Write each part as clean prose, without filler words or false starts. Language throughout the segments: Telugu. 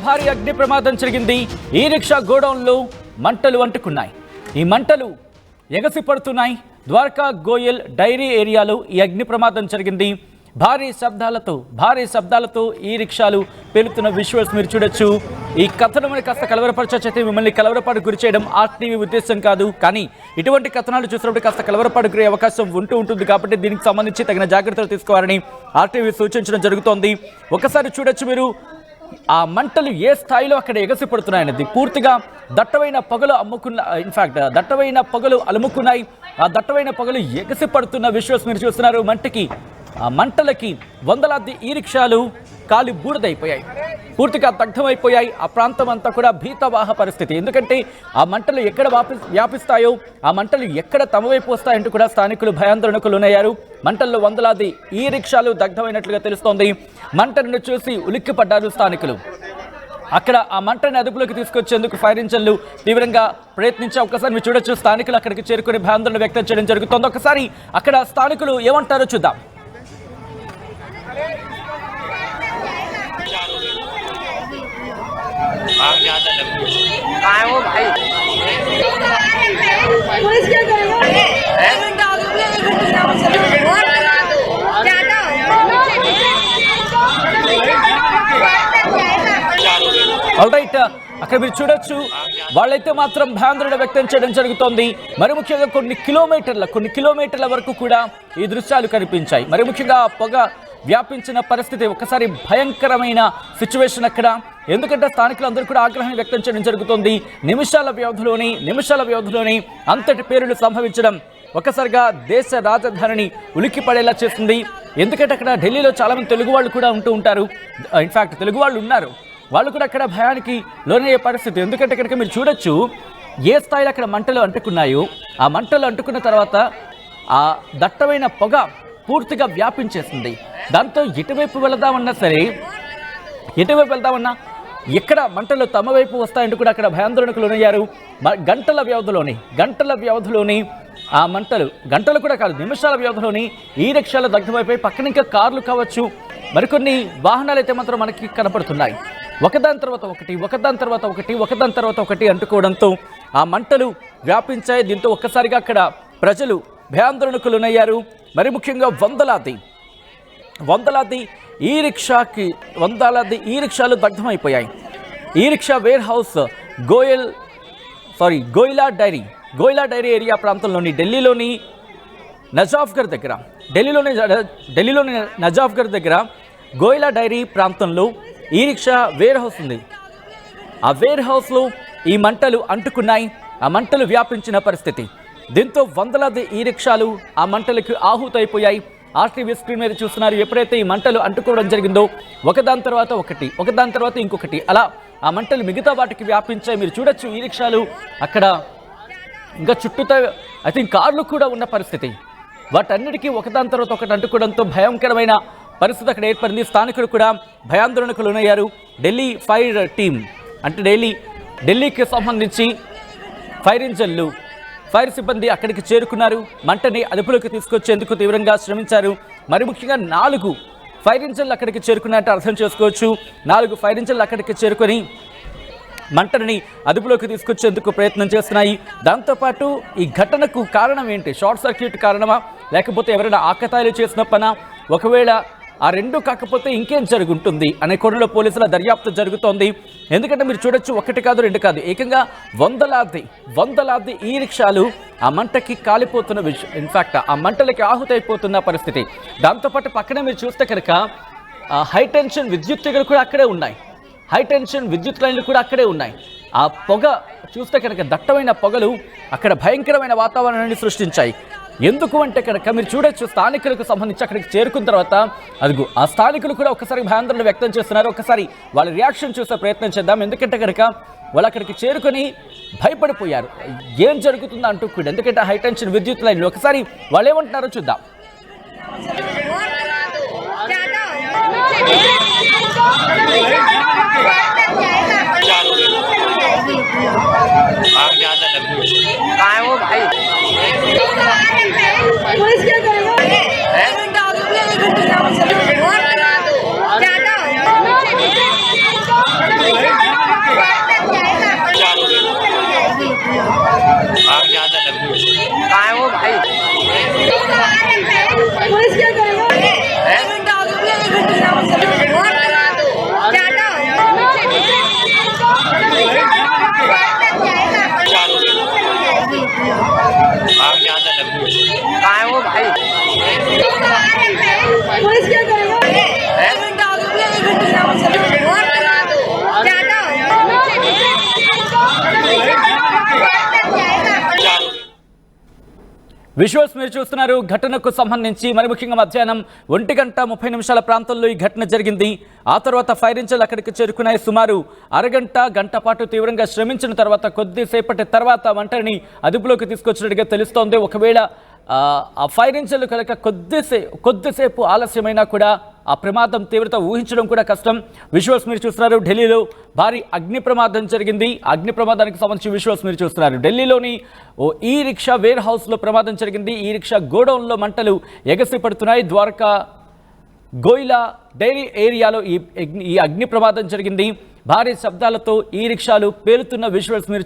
భారీ అగ్ని ప్రమాదం జరిగింది. ఈ రిక్షా గోడౌన్లో మంటలు అంటుకున్నాయి. ఈ మంటలు ఎగసి పడుతున్నాయి. ద్వారకా గోయల్ డైరీ ఏరియాలో ఈ అగ్ని ప్రమాదం జరిగింది. భారీ శబ్దాలతో ఈ రిక్షాలు పేలుతున్న విజువల్స్ మీరు చూడొచ్చు. ఈ కథనం కాస్త కలవరపరచైతే మిమ్మల్ని కలవరపాటు గురి చేయడం ఆర్టీవీ ఉద్దేశం కాదు. కానీ ఇటువంటి కథనాలు చూసినప్పుడు కాస్త కలవరపాటు గురే అవకాశం ఉంటుంది. కాబట్టి దీనికి సంబంధించి తగిన జాగ్రత్తలు తీసుకోవాలని ఆర్టీవీ సూచించడం జరుగుతోంది. ఒకసారి చూడొచ్చు మీరు ఆ మంటలు ఏ స్థాయిలో అక్కడ ఎగసి పడుతున్నాయనేది. పూర్తిగా దట్టమైన పొగలు దట్టమైన పొగలు అలుముకున్నాయి. ఆ దట్టమైన పొగలు ఎగసి పడుతున్న విజువల్స్ మీరు చూస్తున్నారు. ఆ మంటలకి వందలాది ఈ రిక్షాలు కాలి బూడిదైపోయాయి, పూర్తిగా దగ్ధమైపోయాయి. ఆ ప్రాంతం అంతా కూడా భీతవాహ పరిస్థితి. ఎందుకంటే ఆ మంటలు ఎక్కడ వ్యాపిస్తాయో, ఆ మంటలు ఎక్కడ తమ వైపు వస్తాయంటూ కూడా స్థానికులు భయాందోళనకు లోనయ్యారు. మంటల్లో వందలాది ఈ రిక్షాలు దగ్ధమైనట్లుగా తెలుస్తోంది. మంటలను చూసి ఉలిక్కిపడ్డారు స్థానికులు. అక్కడ ఆ మంటని అదుపులోకి తీసుకొచ్చేందుకు ఫైర్ ఇంజన్లు తీవ్రంగా ప్రయత్నించి ఒక్కసారి మీరు చూడొచ్చు. స్థానికులు అక్కడికి చేరుకుని భయాందోళన వ్యక్తం చేయడం జరుగుతోంది. ఒకసారి అక్కడ స్థానికులు ఏమంటారో చూద్దాం. वो भाई पुलिस क्या करेगा? एक घंटा ఆల్రైట్, అక్కడ మీరు చూడొచ్చు. వాళ్ళైతే మాత్రం భయాందోళన వ్యక్తం చేయడం జరుగుతోంది. మరి ముఖ్యంగా కొన్ని కిలోమీటర్ల వరకు కూడా ఈ దృశ్యాలు కనిపించాయి. మరి ముఖ్యంగా పొగ వ్యాపించిన పరిస్థితి ఒకసారి భయంకరమైన సిచ్యువేషన్ అక్కడ. ఎందుకంటే స్థానికులందరూ కూడా ఆగ్రహం వ్యక్తం చేయడం జరుగుతుంది. నిమిషాల వ్యవధిలోనే అంతటి పేరులు సంభవించడం ఒక్కసారిగా దేశ రాజధానిని ఉలిక్కి పడేలా చేస్తుంది. ఎందుకంటే అక్కడ ఢిల్లీలో చాలామంది తెలుగు వాళ్ళు కూడా ఉంటారు. ఇన్ఫ్యాక్ట్ తెలుగు వాళ్ళు ఉన్నారు. వాళ్ళు కూడా అక్కడ భయానికి లోనయ్యే పరిస్థితి. ఎందుకంటే ఇక్కడికి మీరు చూడొచ్చు ఏ స్థాయిలో అక్కడ మంటలు అంటుకున్నాయో. ఆ మంటలు అంటుకున్న తర్వాత ఆ దట్టమైన పొగ పూర్తిగా వ్యాపించేస్తుంది. దాంతో ఎటువైపు వెళదామన్నా ఎక్కడ మంటలు తమ వైపు వస్తాయంటూ కూడా అక్కడ భయాందోళనకు లోనయ్యారు. గంటల వ్యవధిలోని ఆ మంటలు, గంటలు కూడా కాదు నిమిషాల వ్యవధిలోని ఈ రిక్షాలు దగ్ధమైపోయి పక్కన ఇంకా కార్లు కావచ్చు, మరికొన్ని వాహనాలు అయితే మాత్రం మనకి కనపడుతున్నాయి. ఒకదాని తర్వాత ఒకటి అంటుకోవడంతో ఆ మంటలు వ్యాపించాయి. దీంతో ఒక్కసారిగా అక్కడ ప్రజలు భయాందోళనకు లోనయ్యారు. మరి ముఖ్యంగా వందలాది ఈ దగ్ధమైపోయాయి. ఈ rickshaw warehouse Goyla dairy area ప్రాంతంలోని ఢిల్లీలోని నజాఫ్గర్ దగ్గర గోయిలా డైరీ ప్రాంతంలో ఈ రిక్షా వేర్ హౌస్ ఉంది. ఆ వేర్ హౌస్లో ఈ మంటలు అంటుకున్నాయి. ఆ మంటలు వ్యాపించిన పరిస్థితి. దీంతో వందలాది ఈ రిక్షాలు ఆ మంటలకు ఆహుతైపోయాయి. ఆర్టీవీ స్క్రీన్ మీద చూస్తున్నారు. ఎప్పుడైతే ఈ మంటలు అంటుకోవడం జరిగిందో ఒకదాని తర్వాత ఇంకొకటి అలా ఆ మంటలు మిగతా వాటికి వ్యాపించాయి. మీరు చూడొచ్చు ఈ రిక్షాలు అక్కడ ఇంకా చుట్టూతో ఐ థింక్ కార్లు కూడా ఉన్న పరిస్థితి. వాటన్నిటికీ ఒకదాని తర్వాత ఒకటి అంటుకోవడంతో భయంకరమైన పరిస్థితి అక్కడ ఏర్పడింది. స్థానికులు కూడా భయాందోళనకు లోనయ్యారు. ఢిల్లీ ఫైర్ టీమ్ అంటే ఢిల్లీకి సంబంధించి ఫైర్ సిబ్బంది అక్కడికి చేరుకున్నారు. మంటని అదుపులోకి తీసుకొచ్చేందుకు తీవ్రంగా శ్రమించారు. మరి ముఖ్యంగా 4 ఫైర్ ఇంజన్లు అక్కడికి చేరుకున్నట్టు అర్థం చేసుకోవచ్చు. 4 ఫైర్ ఇంజన్లు అక్కడికి చేరుకొని మంటని అదుపులోకి తీసుకొచ్చేందుకు ప్రయత్నం చేస్తున్నాయి. దాంతోపాటు ఈ ఘటనకు కారణం ఏంటి? షార్ట్ సర్క్యూట్ కారణమా, లేకపోతే ఎవరైనా ఆకతాయిలు చేసిన పనా? ఒకవేళ ఆ రెండు కాకపోతే ఇంకేం జరుగుంటుంది అనే కోణంలో పోలీసుల దర్యాప్తు జరుగుతోంది. ఎందుకంటే మీరు చూడొచ్చు 1 కాదు 2 కాదు ఏకంగా వందలాది ఈ రిక్షాలు ఆ మంటకి కాలిపోతున్న ఇన్ఫ్యాక్ట్ ఆ మంటలకి ఆహుతైపోతున్న పరిస్థితి. దాంతోపాటు పక్కనే మీరు చూస్తే కనుక హైటెన్షన్ విద్యుత్ తీగలు కూడా అక్కడే ఉన్నాయి. విద్యుత్ లైన్లు కూడా అక్కడే ఉన్నాయి. ఆ పొగ చూస్తే కనుక దట్టమైన పొగలు అక్కడ భయంకరమైన వాతావరణాన్ని సృష్టించాయి. ఎందుకు అంటే కనుక మీరు చూడొచ్చు స్థానికులకు సంబంధించి అక్కడికి చేరుకున్న తర్వాత ఆ స్థానికులు కూడా ఒకసారి భయాందోళన వ్యక్తం చేస్తున్నారు. ఒకసారి వాళ్ళ రియాక్షన్ చూసే ప్రయత్నం చేద్దాం. ఎందుకంటే కనుక వాళ్ళు అక్కడికి చేరుకొని భయపడిపోయారు. ఏం జరుగుతుందో అంటూ కూడా. ఎందుకంటే హైటెన్షన్ విద్యుత్ లైన్లు ఒకసారి వాళ్ళు ఏమంటున్నారో చూద్దాం. वो भाई पुलिस क्या करेगा? एक घंटा ज्यादा విజువల్స్ మీరు చూస్తున్నారు. ఘటనకు సంబంధించి మరి ముఖ్యంగా మధ్యాహ్నం 1:30 ప్రాంతంలో ఈ ఘటన జరిగింది. ఆ తర్వాత ఫైర్ ఇంజిన్లు అక్కడికి చేరుకున్నాయి. సుమారు గంట పాటు తీవ్రంగా శ్రమించిన తర్వాత కొద్దిసేపటి తర్వాత మంటని అదుపులోకి తీసుకొచ్చినట్టుగా తెలుస్తోంది. ఒకవేళ ఆ ఫైర్ ఇంజిన్లు కనుక కొద్దిసేపు ఆలస్యమైనా కూడా ఆ ప్రమాదం తీవ్రత ఊహించడం కూడా కష్టం. విజువల్స్ మీరు చూస్తున్నారు. ఢిల్లీలో భారీ అగ్ని ప్రమాదం జరిగింది. అగ్ని ప్రమాదానికి సంబంధించి విజువల్స్ మీరు చూస్తున్నారు. ఢిల్లీలోని ఓ ఈ రిక్షా వేర్ హౌస్లో ప్రమాదం జరిగింది. ఈ రిక్షా గోడౌన్లో మంటలు ఎగసి పడుతున్నాయి. ద్వారకా గోయిలా డైరీ ఏరియాలో ఈ అగ్ని ప్రమాదం జరిగింది. భారీ శబ్దాలతో ఈ రిక్షాలు పేలుతున్న విజువల్స్ మీరు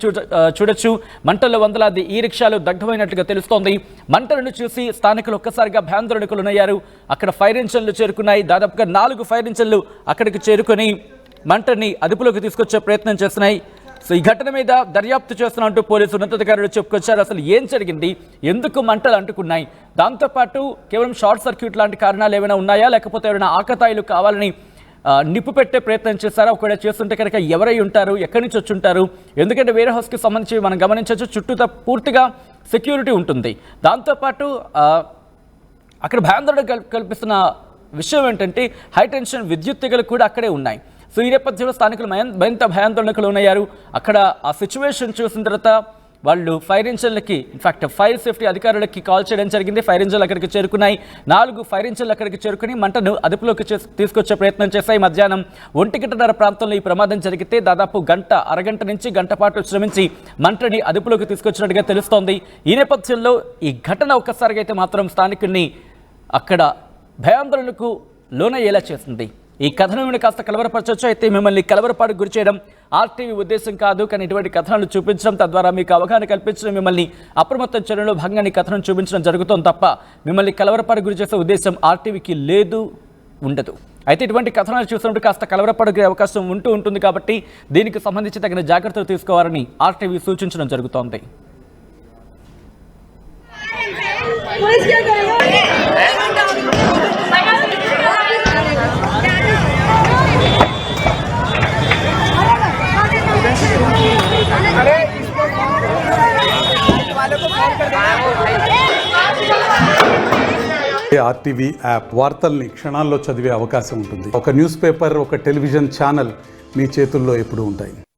చూడొచ్చు. మంటల్లో వందలాది ఈ రిక్షాలు దగ్ధమైనట్లుగా తెలుస్తోంది. మంటలను చూసి స్థానికులు ఒక్కసారిగా భయాందోళనకు లోనయ్యారు. అక్కడ ఫైర్ ఇంజన్లు చేరుకున్నాయి. దాదాపుగా 4 ఫైర్ ఇంజన్లు అక్కడికి చేరుకొని మంటని అదుపులోకి తీసుకొచ్చే ప్రయత్నం చేస్తున్నాయి. సో ఈ ఘటన మీద దర్యాప్తు చేస్తున్నట్టు పోలీసు ఉన్నతాధికారులు చెప్పుకొచ్చారు. అసలు ఏం జరిగింది, ఎందుకు మంటలు అంటుకున్నాయి, దాంతోపాటు కేవలం షార్ట్ సర్క్యూట్ లాంటి కారణాలు ఏమైనా ఉన్నాయా, లేకపోతే ఎవరైనా ఆకతాయిలు కావాలని నిప్పు పెట్టే ప్రయత్నం చేశారా, ఒకవేళ చేస్తుంటే కనుక ఎవరై ఉంటారు, ఎక్కడి నుంచి వచ్చి ఉంటారు? ఎందుకంటే వేరే హౌస్కి సంబంధించి మనం గమనించవచ్చు, చుట్టూతా పూర్తిగా సెక్యూరిటీ ఉంటుంది. దాంతోపాటు అక్కడ భయాందోళన కల్పిస్తున్న విషయం ఏంటంటే హైటెన్షన్ విద్యుత్ తీగలు కూడా అక్కడే ఉన్నాయి. సో ఈ నేపథ్యంలో స్థానికులు మరింత భయాందోళనకు లోనయ్యారు. అక్కడ ఆ సిచ్యువేషన్ చూసిన తర్వాత వాళ్ళు ఫైర్ ఇంజన్లకి, ఇన్ఫాక్ట్ ఫైర్ సేఫ్టీ అధికారులకి కాల్ చేయడం జరిగింది. ఫైర్ ఇంజన్లు అక్కడికి చేరుకున్నాయి. 4 ఫైర్ ఇంజన్లు అక్కడికి చేరుకుని మంటను అదుపులోకి తీసుకొచ్చే ప్రయత్నం చేశాయి. మధ్యాహ్నం 1:30 ప్రాంతంలో ఈ ప్రమాదం జరిగితే దాదాపు అరగంట నుంచి గంట పాటు శ్రమించి మంటని అదుపులోకి తీసుకొచ్చినట్టుగా తెలుస్తోంది. ఈ నేపథ్యంలో ఈ ఘటన ఒక్కసారిగా అయితే మాత్రం స్థానికుల్ని అక్కడ భయాందోళనకు లోనయ్యేలా చేస్తుంది. ఈ కథనాన్ని కాస్త కలవరపరచవచ్చు. అయితే మిమ్మల్ని కలవరపాటుకు గురి చేయడం ఆర్టీవీ ఉద్దేశం కాదు, కానీ ఇటువంటి కథనాలు చూపించడం, తద్వారా మీకు అవగాహన కల్పించడం, మిమ్మల్ని అప్రమత్తం చేయడంలో భాగంగా కథనం చూపించడం జరుగుతుంది తప్ప మిమ్మల్ని కలవరపాటుకు గురి చేసే ఉద్దేశం ఆర్టీవీకి లేదు, ఉండదు. అయితే ఇటువంటి కథనాలు చూసినప్పుడు కాస్త కలవరపడే అవకాశం ఉంటుంది కాబట్టి దీనికి సంబంధించి తగిన జాగ్రత్తలు తీసుకోవాలని ఆర్టీవీ సూచించడం జరుగుతోంది. ఆర్టీవీ యాప్ వార్తల్ని క్షణాల్లో చదివే అవకాశం ఉంటుంది. ఒక న్యూస్ పేపర్, ఒక టెలివిజన్ ఛానల్ మీ చేతుల్లో ఎప్పుడూ ఉంటాయి.